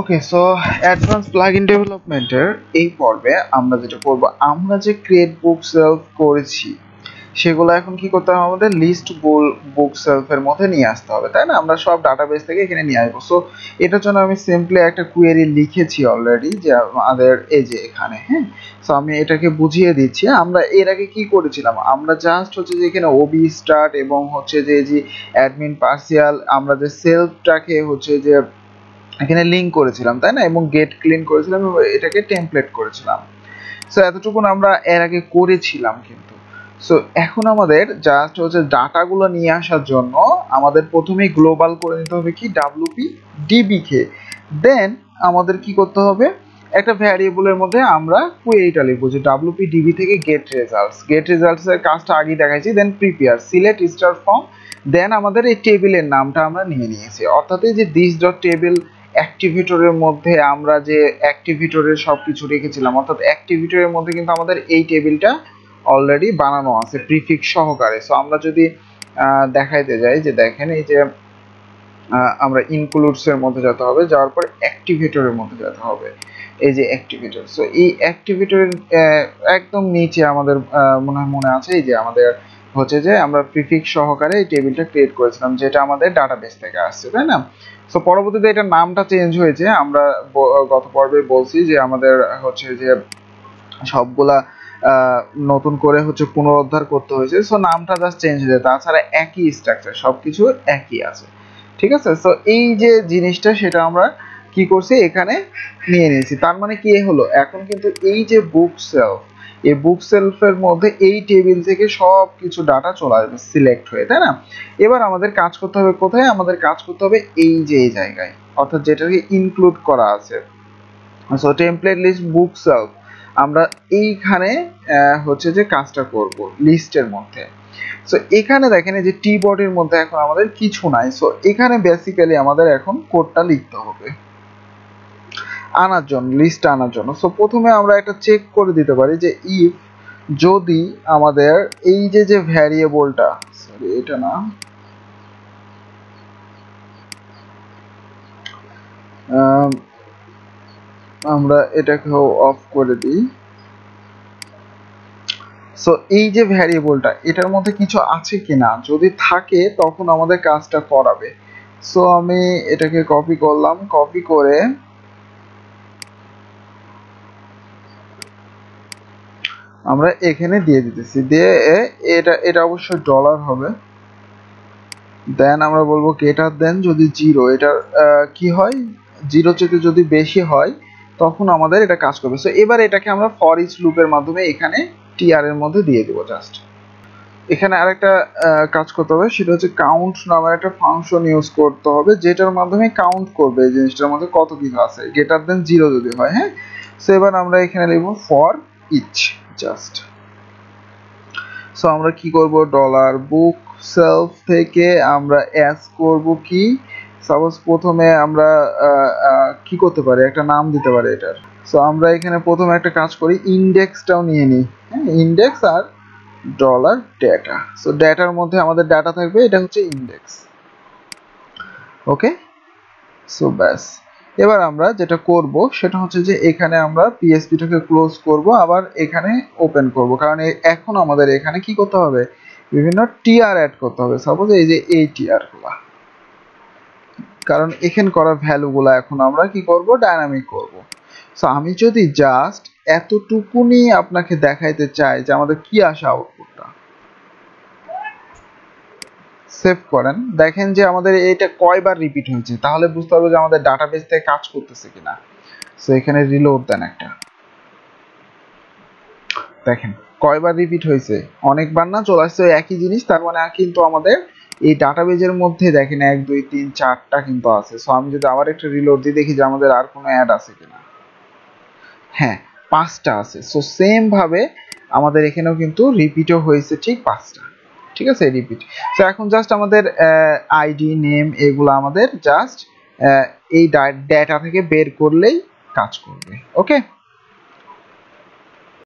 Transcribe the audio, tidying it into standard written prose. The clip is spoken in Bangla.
ওকে, সো অ্যাডভান্স প্লাগইন ডেভেলপমেন্টের এই পর্বে আমরা যেটা করব, আমরা যে ক্রিয়েট বুক সেলফ করেছি সেগুলো এখন কি করতে হবে, আমাদের লিস্ট বুক সেলফের মধ্যে নিয়ে আসতে হবে, তাই না? আমরা সব ডাটাবেস থেকে এখানে নিয়ে আসবো। সো এটার জন্য আমি সিম্পলি একটা কোয়েরি লিখেছি অলরেডি, যে আমাদের এই যে এখানে, হ্যাঁ। সো আমি এটাকে বুঝিয়ে দিচ্ছি। আমরা এর আগে কি করেছিলাম, আমরা জাস্ট হচ্ছে যে এখানে ওবি স্টার্ট এবং হচ্ছে যে অ্যাডমিন পার্সিয়াল, আমরা যে সেলফটাকে হচ্ছে যে এখানে লিঙ্ক করেছিলাম, তাই না? এবং গেট ক্লিন করেছিলাম এবং এটাকে টেমপ্লেট করেছিলাম। সো এতটুকুন আমরা এর আগে করেছিলাম, কিন্তু সো এখন আমাদের জাস্ট হচ্ছে ডাটাগুলো নিয়ে আসার জন্য আমাদের প্রথমেই গ্লোবাল করে নিতে হবে কি, ডাব্লিউপি ডিবি কে। দেন আমাদের কি করতে হবে, একটা ভ্যারিয়েবলের মধ্যে আমরা কোয়েরিটা লিখবো যে ডাব্লিউপি ডিবি থেকে গেট রেজাল্টস এর কাজটা আগে দেখাইছি। দেন প্রিপেয়ার সিলেক্ট স্টার ফর্ম। দেন আমাদের এই টেবিলের নামটা আমরা নিয়ে নিয়েছি, অর্থাৎ এই যে দিস ডট টেবিল অ্যাক্টিভেটরের মধ্যে আমরা যে অ্যাক্টিভেটরের সবকিছু রেখেছিলাম, অর্থাৎ অ্যাক্টিভেটরের মধ্যে কিন্তু আমাদের এই টেবিলটা অলরেডি বানানো আছে প্রিফিক্স সহকারে। সো আমরা যদি দেখাইতে যাই, যে দেখেন এই যে আমরা ইনক্লুডস এর মধ্যে যেতে হবে, যাওয়ার পর অ্যাক্টিভেটরের মধ্যে যেতে হবে, এই যে অ্যাক্টিভেটর। সো এই অ্যাক্টিভেটরের একদম নিচে আমাদের মনে আছে এই যে আমাদের হচ্ছে যে আমরা প্রিফিক্স সহকারে এই টেবিলটা ক্রিয়েট করেছিলাম, যেটা আমাদের ডাটাবেস থেকে আসছে, তাই না? সো পরবর্তীতে এটার নামটা চেঞ্জ হয়েছে। আমরা গত পর্বে বলছি যে আমাদের হচ্ছে যে সবগুলা নতুন করে হচ্ছে পুনরুদ্ধার করতে হয়েছে। সো নামটা জাস্ট চেঞ্জ হয়েছে, তাছাড়া একই স্ট্রাকচার, সবকিছু একই আছে, ঠিক আছে? সো এই যে জিনিসটা সেটা আমরা কি করছি, এখানে নিয়ে নিয়েছি। তার মানে কি হলো, এখন কিন্তু এই যে বুক সেলফ, এই বুক সেলফের মধ্যে এই টেবিল থেকে সব কিছু ডাটা চলে আসবে সিলেক্ট হয়ে, তাই না? এবার আমাদের কাজ করতে হবে কোথায়, আমাদের কাজ করতে হবে এই যে এই জায়গায়, অর্থাৎ যেটাকে ইনক্লুড করা আছে। So template list book shelf, আমরা এইখানে হচ্ছে যে কাজটা করব লিস্টের মধ্যে। সো এখানে দেখেন এই যে টি বডির মধ্যে এখন আমাদের কিছু নাই। সো এখানে বেসিক্যালি আমাদের এখন কোডটা লিখতে হবে আনার জন্য, লিস্ট আনার জন্য। সো প্রথমে আমরা একটা চেক করে দিতে পারি যে ইফ যদি আমাদের এই যে ভ্যারিয়েবলটা, সরি এটা না, আমরা এটাকে অফ করে দিই। সো এই যে ভ্যারিয়েবলটা, এটার মধ্যে কিছু আছে কিনা, যদি থাকে তখন আমাদের কাজটা করাবে। সো আমি এটাকে কপি করলাম, কপি করে আমরা এখানে দিয়ে দিতেছি, দিয়ে এটা অবশ্যই ডলার হবে। দেন আমরা বলবো গেটার, দেন যদি জিরো, এটার কি হয়, জিরো চেয়ে যদি বেশি হয় তখন আমাদের এটা কাজ করবে। সো এবার এটাকে আমরা ফর ইচ লুপের মাধ্যমে এখানে টিআর এর মধ্যে দিয়ে দিব। জাস্ট এখানে আরেকটা কাজ করতে হবে, সেটা হচ্ছে কাউন্ট নামের একটা ফাংশন ইউজ করতে হবে, যেটার মাধ্যমে কাউন্ট করবে এই জিনিসটার মধ্যে কত কিছু আছে, গ্রেটার দেন জিরো যদি হয়, হ্যাঁ। সো এবার আমরা এখানে লিখব ফর ইচ জাস্ট। সো আমরা কি করব, ডলার বুক সেলফ থেকে আমরা অ্যাস করব কি, সাপোজ প্রথমে আমরা কি করতে পারি, একটা নাম দিতে পারি এটার। সো আমরা এখানে প্রথমে একটা কাজ করি, ইন্ডেক্সটাও নিয়ে নিই, হ্যাঁ, ইন্ডেক্স আর ডলার ডেটা। সো ডেটার মধ্যে আমাদের ডাটা থাকবে, এটা হচ্ছে ইন্ডেক্স। ওকে, সো ব্যাস। এবার আমরা যেটা করব সেটা হচ্ছে যে এখানে আমরা পিএসপিটাকে ক্লোজ করব, আবার এখানে ওপেন করব, কারণ এখন আমাদের এখানে কি করতে হবে, বিভিন্ন টিআর অ্যাড করতে হবে। সাপোজ এই যে এই টিআর গুলা, কারণ এখানে করা ভ্যালুগুলা এখন আমরা কি করব, ডায়নামিক করব। সো আমি যদি জাস্ট এতটুকুনি আপনাকে দেখাইতে চাই যে আমাদের কি আসে আউটপুটটা, সেভ করেন, দেখেন যে আমাদের এটা কয়বার রিপিট হয়েছে, তাহলে বুঝতে হবে যে আমাদের ডাটাবেস থেকে কাজ করতেছে কিনা। সো এখানে রিলোড দেন একটা, দেখেন কয়বার রিপিট হয়েছে, অনেকবার না, চলে আসছে একই জিনিস। তার মানে কিন্তু আমাদের এই ডাটাবেজের মধ্যে দেখেন 1 2 3 4টা কিন্তু আছে। সো আমি যদি আবার একটা রিলোড দিই, দেখি যে আমাদের আর কোনো অ্যাড আছে কিনা, হ্যাঁ 5টা আছে। সো সেম ভাবে আমাদের এখানেও কিন্তু রিপিটও হয়েছে ঠিক 5টা, ঠিক আছে, রিপিট। তো এখন জাস্ট আমাদের আইডি নেম এগুলো আমাদের জাস্ট এই ডেটা থেকে বের করলেই কাজ করবে। ওকে।